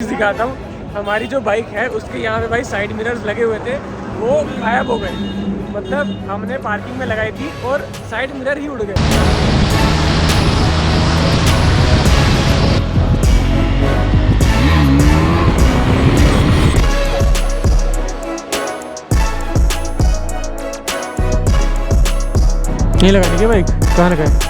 दिखाता हूँ। हमारी जो बाइक है उसके यहाँ पे भाई साइड मिरर्स लगे हुए थे, वो गायब हो गए। मतलब हमने पार्किंग में लगाई थी और साइड मिरर ही उड़ गए। नहीं लगा क्या बाइक? कहाँ लगाए?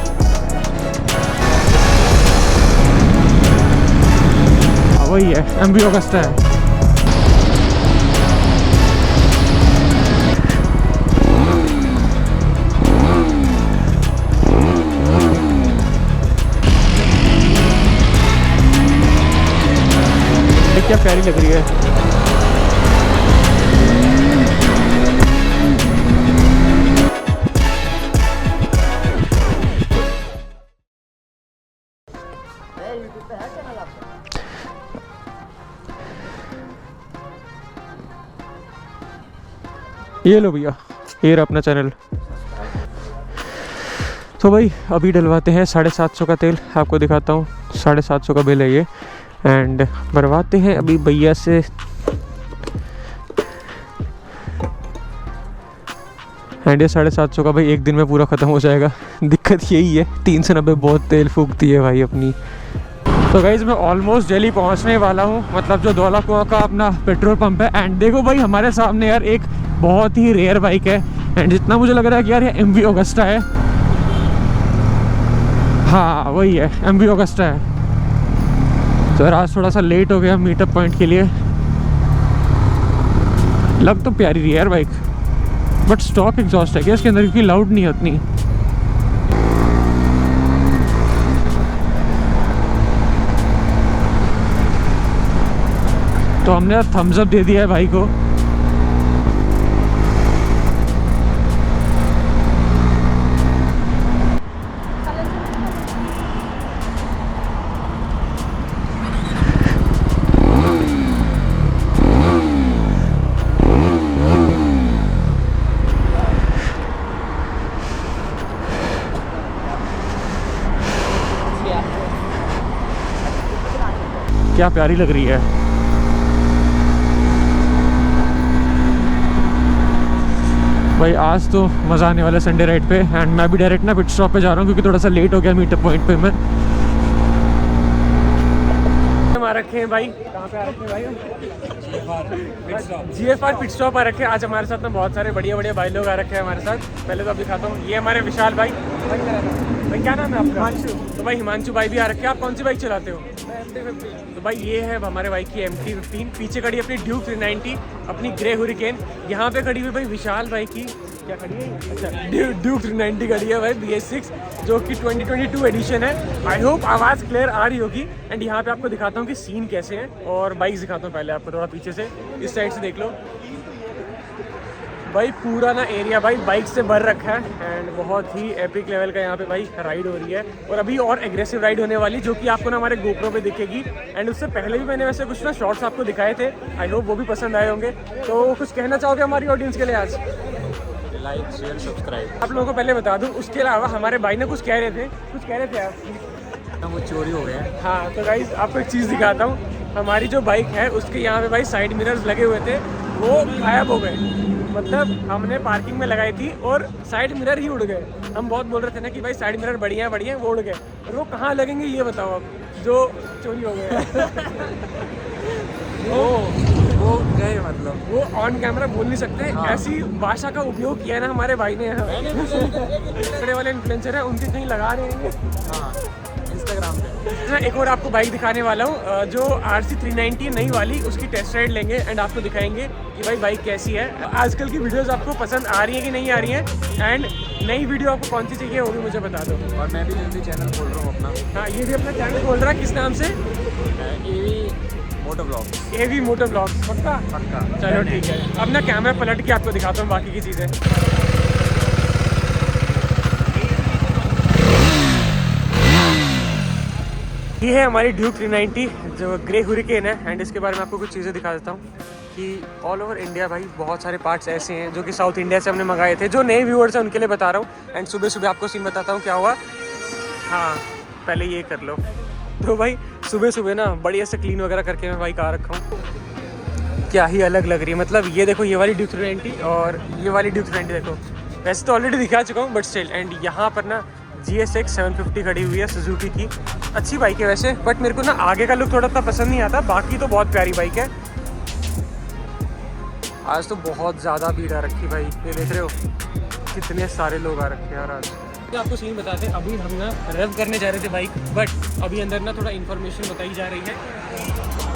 वही है, MV ऑगस्टा है। क्या प्यारी लग रही है। ये लो भैया, ये रहा अपना चैनल। तो भाई अभी डलवाते हैं 750 का तेल, आपको दिखाता हूँ। 750 का बिल है ये। एंड भरवाते हैं अभी भैया से। एंड ये 750 का भाई एक दिन में पूरा ख़त्म हो जाएगा। दिक्कत यही है, 390 बहुत तेल फूकती है भाई अपनी। तो गाइज़ मैं ऑलमोस्ट दिल्ली पहुंचने वाला हूं, मतलब जो धौला कुआं का अपना पेट्रोल पंप है। एंड देखो भाई हमारे सामने यार एक बहुत ही रेयर बाइक है। एंड जितना मुझे लग रहा है कि यार ये MV ऑगस्टा है। हाँ वही है, MV ऑगस्टा है। तो यार आज थोड़ा सा लेट हो गया मीटअप पॉइंट के लिए। लग तो प्यारी रही है यार बाइक, बट स्टॉक एग्जॉस्ट है क्या इसके अंदर, क्योंकि लाउड नहीं है उतनी। तो हमने थम्स अप दे दिया है भाई को। क्या प्यारी लग रही है। भाई आज तो मज़ा आने वाला है संडे राइड पे। एंड मैं भी डायरेक्ट ना पिट स्टॉप पे जा रहा हूँ, क्योंकि थोड़ा सा लेट हो गया मीटअप पॉइंट पे मैं। हम आ रखे हैं भाई, कहाँ पे आ रखे हैं भाई? GFR पिट स्टॉप आ रखे हैं। आज हमारे साथ में बहुत सारे बढ़िया भाई लोग आ रखे हैं हमारे साथ। पहले तो आप दिखाता हूँ, ये हमारे विशाल भाई। भाई क्या नाम है आपका? हिमांशु। तो भाई हिमांशु भाई भी आ रखे हैं। आप कौन सी बाइक चलाते हो? तो भाई ये है हमारे बाइक की MT-15। पीछे खड़ी अपनी ड्यूक 390, अपनी ग्रे हुरिकेन। यहाँ पे खड़ी हुई भाई विशाल भाई की, क्या खड़ी है? अच्छा ड्यूक 390 खड़ी है भाई BS6, जो कि 2022 एडिशन है। आई होप आवाज़ क्लियर आ रही होगी। एंड यहाँ पे आपको दिखाता हूँ कि सीन कैसे हैं, और बाइक दिखाता हूँ पहले आपको थोड़ा पीछे से, इस साइड से देख लो भाई। पूरा ना एरिया भाई बाइक से भर रखा है। एंड बहुत ही एपिक लेवल का यहाँ पे भाई राइड हो रही है, और अभी और एग्रेसिव राइड होने वाली, जो कि आपको ना हमारे GoPro पे दिखेगी। एंड उससे पहले भी मैंने वैसे कुछ ना शॉर्ट्स आपको दिखाए थे, आई होप वो भी पसंद आए होंगे। तो कुछ कहना चाहोगे हमारी ऑडियंस के लिए आज? Like share subscribe. आप लोगों को पहले बता दूँ, उसके अलावा हमारे भाई ने कुछ कह रहे थे आप? वो चोरी हो गया। हाँ तो गाइस आपको एक चीज़ दिखाता हूँ। हमारी जो बाइक है उसके यहाँ पे भाई साइड मिरर्स लगे हुए थे, वो गायब हो गए। मतलब हमने पार्किंग में लगाई थी और साइड मिरर ही उड़ गए। हम बहुत बोल रहे थे ना कि भाई साइड मिरर बढ़िया है, वो उड़ गए। और वो कहाँ लगेंगे ये बताओ आप, जो चोरी हो गए। वो गए, मतलब वो ऑन कैमरा बोल नहीं सकते। हाँ। ऐसी भाषा का उपयोग किया है ना हमारे भाई ने यहाँ। बड़े वाले इन्फ्लुएंसर हैं, उनके कहीं लगा रहे हैं। हाँ इंस्टाग्राम पे। एक और आपको बाइक दिखाने वाला हूँ, जो RC 390 नई वाली, उसकी टेस्ट राइड लेंगे। एंड आपको दिखाएंगे कि भाई बाइक कैसी है। आजकल की वीडियोस आपको पसंद आ रही है कि नहीं आ रही हैं, एंड नई वीडियो आपको कौन सी चाहिए वो भी मुझे बता दो। और मैं भी जल्दी चैनल खोल रहा हूँ अपना। हाँ ये भी अपना चैनल खोल रहा है, किस नाम से? AV मोटो ब्लॉग। पक्का? चलो ठीक है। अब ना कैमरा पलट के आपको दिखाता हूँ बाकी की चीज़ें। ये है हमारी ड्यूक 390 जो ग्रे हुरिकेन है। एंड इसके बारे में आपको कुछ चीज़ें दिखा देता हूँ कि ऑल ओवर इंडिया भाई बहुत सारे पार्ट्स ऐसे हैं जो कि साउथ इंडिया से हमने मंगाए थे। जो नए व्यूअर्स हैं उनके लिए बता रहा हूँ। एंड सुबह सुबह आपको सीन बताता हूँ क्या हुआ। हाँ पहले ये कर लो, तो भाई सुबह सुबह ना बढ़िया से क्लीन वगैरह करके मैं भाई कार रखा हूँ। क्या ही अलग लग रही है, मतलब ये देखो ये वाली ड्यूक 390 और ये वाली ड्यूक 390 देखो। वैसे तो ऑलरेडी दिखा चुका हूँ बट स्टिल। एंड यहाँ पर ना GSX 750 खड़ी हुई है सुजुकी की। अच्छी बाइक है वैसे, बट मेरे को ना आगे का लुक थोड़ा सा पसंद नहीं आता, बाकी तो बहुत प्यारी बाइक है। आज तो बहुत ज़्यादा भीड़ आ रखी भाई, ये देख रहे हो कितने सारे लोग आ रखे हैं यार आज। तो आपको सीन बताते हैं, अभी हम ना रेव करने जा रहे थे बाइक, बट अभी अंदर ना थोड़ा इन्फॉर्मेशन बताई जा रही है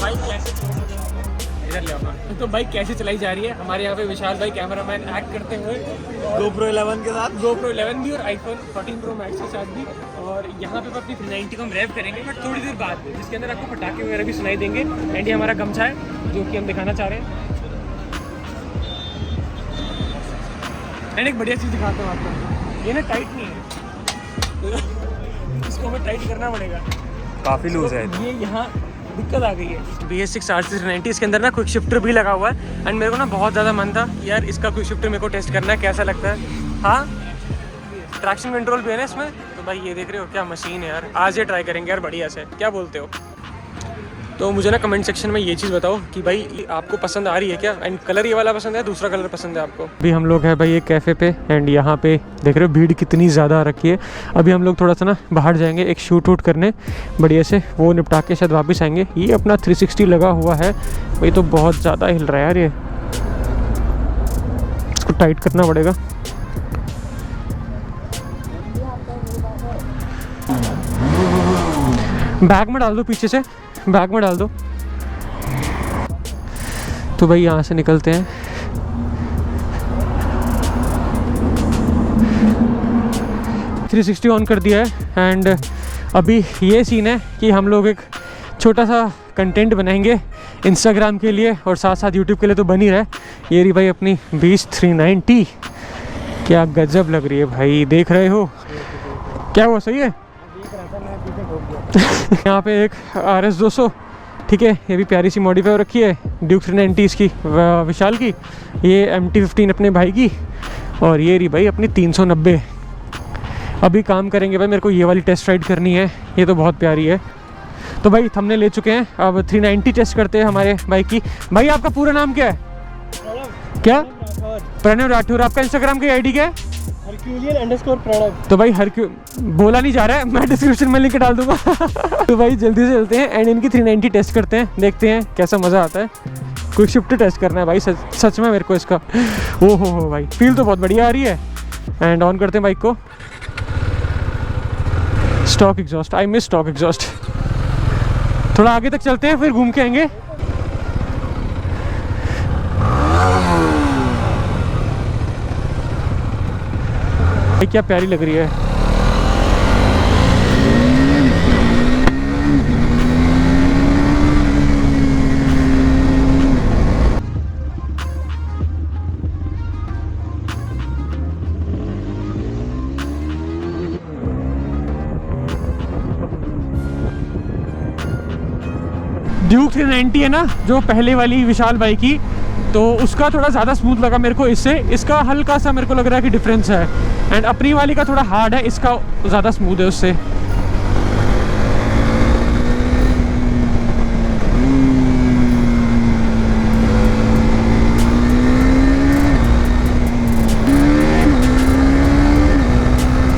बाइक कैसे इधर ले आओ। तो बाइक कैसे चलाई जा रही है। हमारे यहाँ पे विशाल भाई कैमरामैन एक्ट करते हुए GoPro 11 के साथ, GoPro 11 भी और iPhone 14 Pro Max के साथ भी। और यहाँ पे अपनी 390 को हम रेव करेंगे बट थोड़ी देर बाद, जिसके अंदर आपको पटाखे वगैरह भी सुनाई देंगे। एंड ये हमारा गमछा है जो कि हम दिखाना चाह रहे हैं। एंड एक बढ़िया चीज़ दिखाता हूँ आपको, ये ना टाइट नहीं है, इसको हमें टाइट करना पड़ेगा, काफ़ी लूज है। ये यहाँ दिक्कत आ गई है। BS6 RC390 इसके अंदर ना क्विक शिफ्टर भी लगा हुआ है। एंड मेरे को ना बहुत ज़्यादा मन था यार इसका क्विक शिफ्टर मेरे को टेस्ट करना है कैसा लगता है। हाँ, ट्रैक्शन कंट्रोल भी है ना इसमें। तो भाई ये देख रहे हो क्या मशीन है यार, आज ये ट्राई करेंगे यार बढ़िया से, क्या बोलते हो। तो मुझे ना कमेंट सेक्शन में ये चीज़ बताओ कि भाई आपको पसंद आ रही है क्या। एंड कलर ये वाला पसंद है, दूसरा कलर पसंद है आपको। अभी हम लोग हैं भाई एक कैफ़े पे, एंड यहाँ पे देख रहे हो भीड़ कितनी ज़्यादा आ रखी है। अभी हम लोग थोड़ा सा ना बाहर जाएंगे एक शूट वूट करने बढ़िया से, वो निपटा के शायद वापस आएंगे। ये अपना 360 लगा हुआ है भाई, तो बहुत ज़्यादा हिल रहा है यार, ये इसको टाइट करना पड़ेगा। बैग में डाल दो, पीछे से बैग में डाल दो। तो भाई यहाँ से निकलते हैं। थ्री 360 ऑन कर दिया है। एंड अभी ये सीन है कि हम लोग एक छोटा सा कंटेंट बनाएंगे इंस्टाग्राम के लिए और साथ साथ यूट्यूब के लिए तो बन ही रहा है। ये रही भाई अपनी बीच 390, क्या गजब लग रही है भाई, देख रहे हो क्या वो सही है। यहाँ पे एक RS 200, ठीक है, ये भी प्यारी सी मॉडिफाई रखी है ड्यूक 390 इसकी विशाल की। ये MT-15 अपने भाई की, और ये रही भाई अपनी 390। अभी काम करेंगे भाई, मेरे को ये वाली टेस्ट राइड करनी है, ये तो बहुत प्यारी है। तो भाई हमने ले चुके हैं, अब 390 टेस्ट करते हैं हमारे बाइक की। भाई आपका पूरा नाम क्या है? क्या? प्रणव राठौर। आपका इंस्टाग्राम की ID क्या है? Herculean_प्रणव। तो भाई बोला नहीं जा रहा है, मैं डिस्क्रिप्शन में लिंक डाल दूंगा। तो भाई जल्दी से चलते हैं एंड इनकी 390 टेस्ट करते हैं, देखते हैं कैसा मज़ा आता है। क्विक शिफ्ट टेस्ट करना है भाई, सच में मेरे को इसका ओ हो भाई फील तो बहुत बढ़िया आ रही है। एंड ऑन करते हैं बाइक को। Stock exhaust, I miss stock exhaust. थोड़ा आगे तक चलते हैं फिर घूम के आएंगे। क्या प्यारी लग रही है। ड्यूक 390 है ना जो पहले वाली विशाल बाइक की, तो उसका थोड़ा ज़्यादा स्मूथ लगा मेरे को इससे। इसका हल्का सा मेरे को लग रहा है कि डिफरेंस है। एंड अपनी वाली का थोड़ा हार्ड है, इसका ज़्यादा स्मूथ है उससे।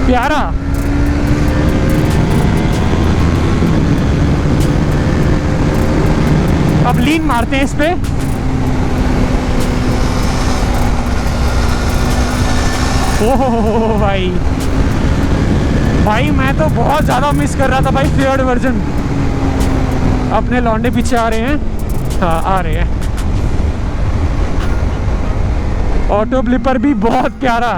प्यारा। अब लीन मारते हैं इस पे। ओह भाई भाई मैं तो बहुत ज़्यादा मिस कर रहा था भाई फेयर्ड वर्जन। अपने लौंडे पीछे आ रहे हैं, हाँ आ रहे हैं। ऑटो ब्लिपर भी बहुत प्यारा।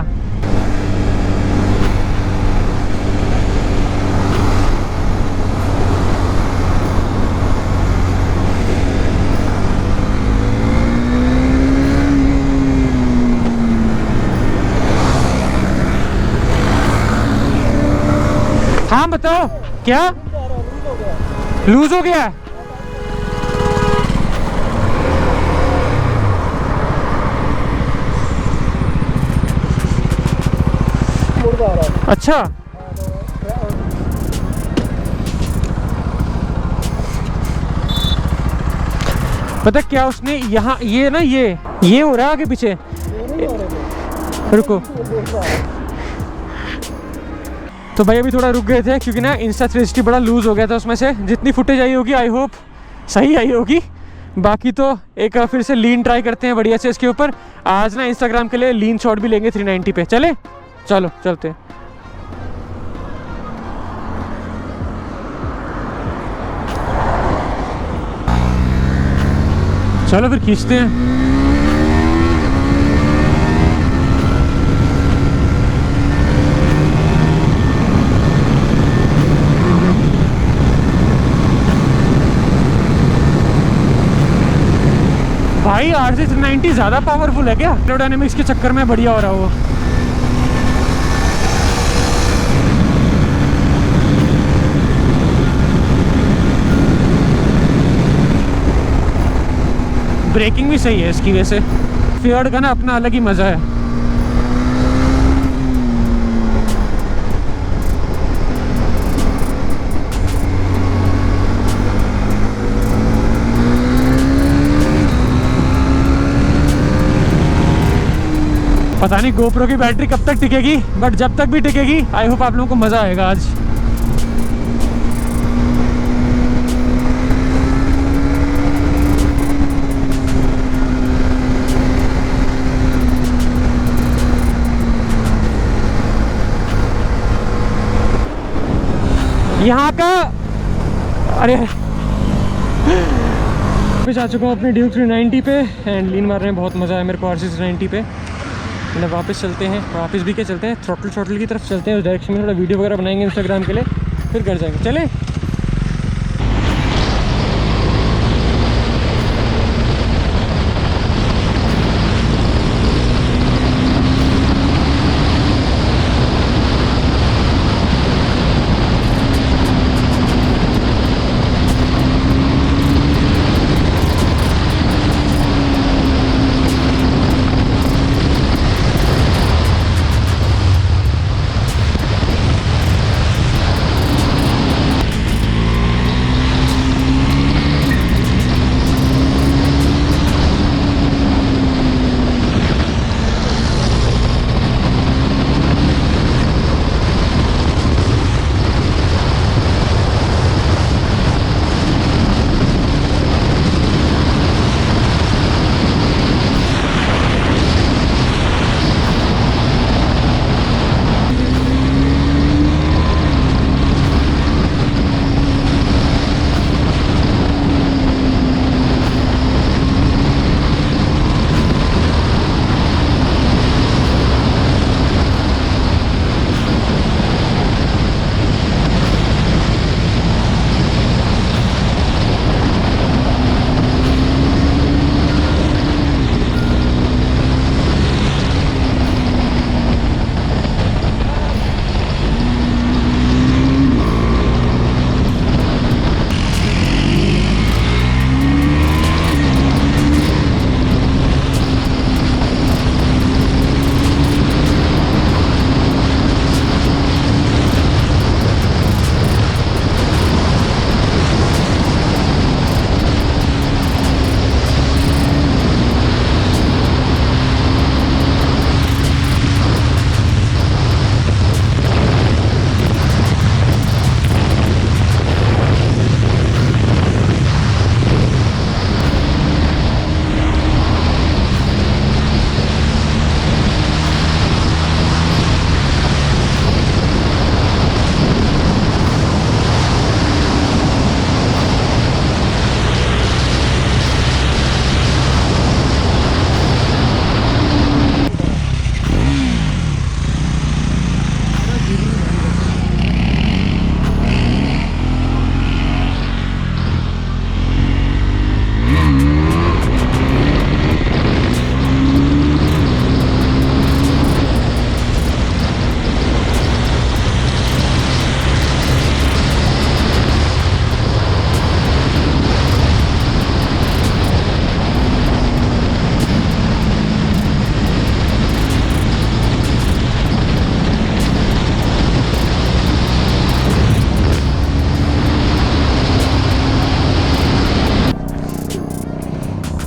हाँ बताओ क्या लूज हो गया? अच्छा पता क्या उसने यहाँ ये ना ये हो रहा है आगे पीछे। रुको तो भाई अभी थोड़ा रुक गए थे क्योंकि ना इंस्टा 360 बड़ा लूज हो गया था उसमें से। जितनी फुटेज आई होगी आई होप सही आई होगी। बाकी तो एक फिर से लीन ट्राई करते हैं बढ़िया से इसके ऊपर। आज ना इंस्टाग्राम के लिए लीन शॉट भी लेंगे 390 पे। चले चलो चलते हैं। चलो फिर खींचते हैं। भाई RC 390 ज़्यादा पावरफुल है क्या? एरोडायनेमिक्स के चक्कर में बढ़िया हो रहा हो। ब्रेकिंग भी सही है इसकी वैसे। फियर्ड का ना अपना अलग ही मज़ा है। पता नहीं GoPro की बैटरी कब तक टिकेगी, बट जब तक भी टिकेगी आई होप आप लोगों को मज़ा आएगा आज। यहाँ का अरे पे जा चुका हूँ अपने ड्यूक 390 पे एंड लीन मारने में बहुत मज़ा आया मेरे को RC 390 पे। मतलब वापस चलते हैं, वापस भी क्या चलते हैं, थ्रोटल की तरफ चलते हैं। उस डायरेक्शन में थोड़ा वीडियो वगैरह बनाएंगे इंस्टाग्राम के लिए, फिर घर जाएंगे। चले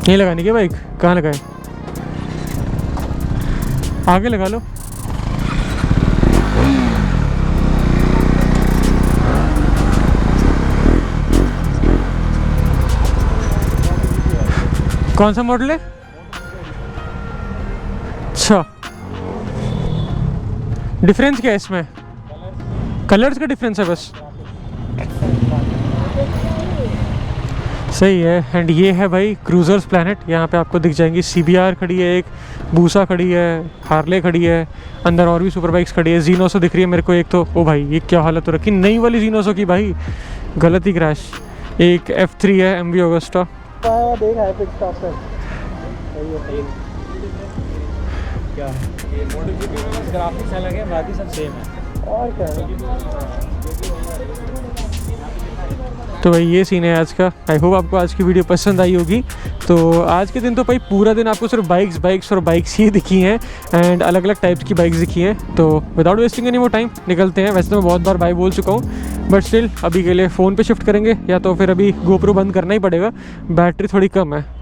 यहीं लगाने की बाइक? कहाँ लगाए? आगे लगा लो। कौन सा मॉडल है? अच्छा, डिफरेंस क्या है इसमें? कलर्स का डिफरेंस है बस। सही है। एंड ये है भाई क्रूजर्स प्लैनेट। यहाँ पे आपको दिख जाएंगी CBR खड़ी है, एक बूसा खड़ी है, हार्ले खड़ी है, अंदर और भी सुपर बाइक्स खड़ी है। जीनोसो दिख रही है मेरे को एक तो। ओ भाई ये क्या हालत हो रखी नई वाली जीनोसो की भाई, गलत ही क्रैश। एक F3 है MV ऑगस्टा। देखा है पिट स्टॉप पे क्या ये मॉडिफिकेशन में ग्राफिक्स अलग है, बाकी सब सेम है। और क्या है? तो भाई ये सीन है आज का। आई होप आपको आज की वीडियो पसंद आई होगी। तो आज के दिन तो भाई पूरा दिन आपको सिर्फ बाइक्स और बाइक्स ही दिखी हैं एंड अलग अलग टाइप्स की बाइक्स दिखी हैं। तो without wasting any more time निकलते हैं। वैसे तो मैं बहुत बार बाय बोल चुका हूँ, बट स्टिल अभी के लिए फ़ोन पे शिफ्ट करेंगे या तो फिर अभी GoPro बंद करना ही पड़ेगा, बैटरी थोड़ी कम है।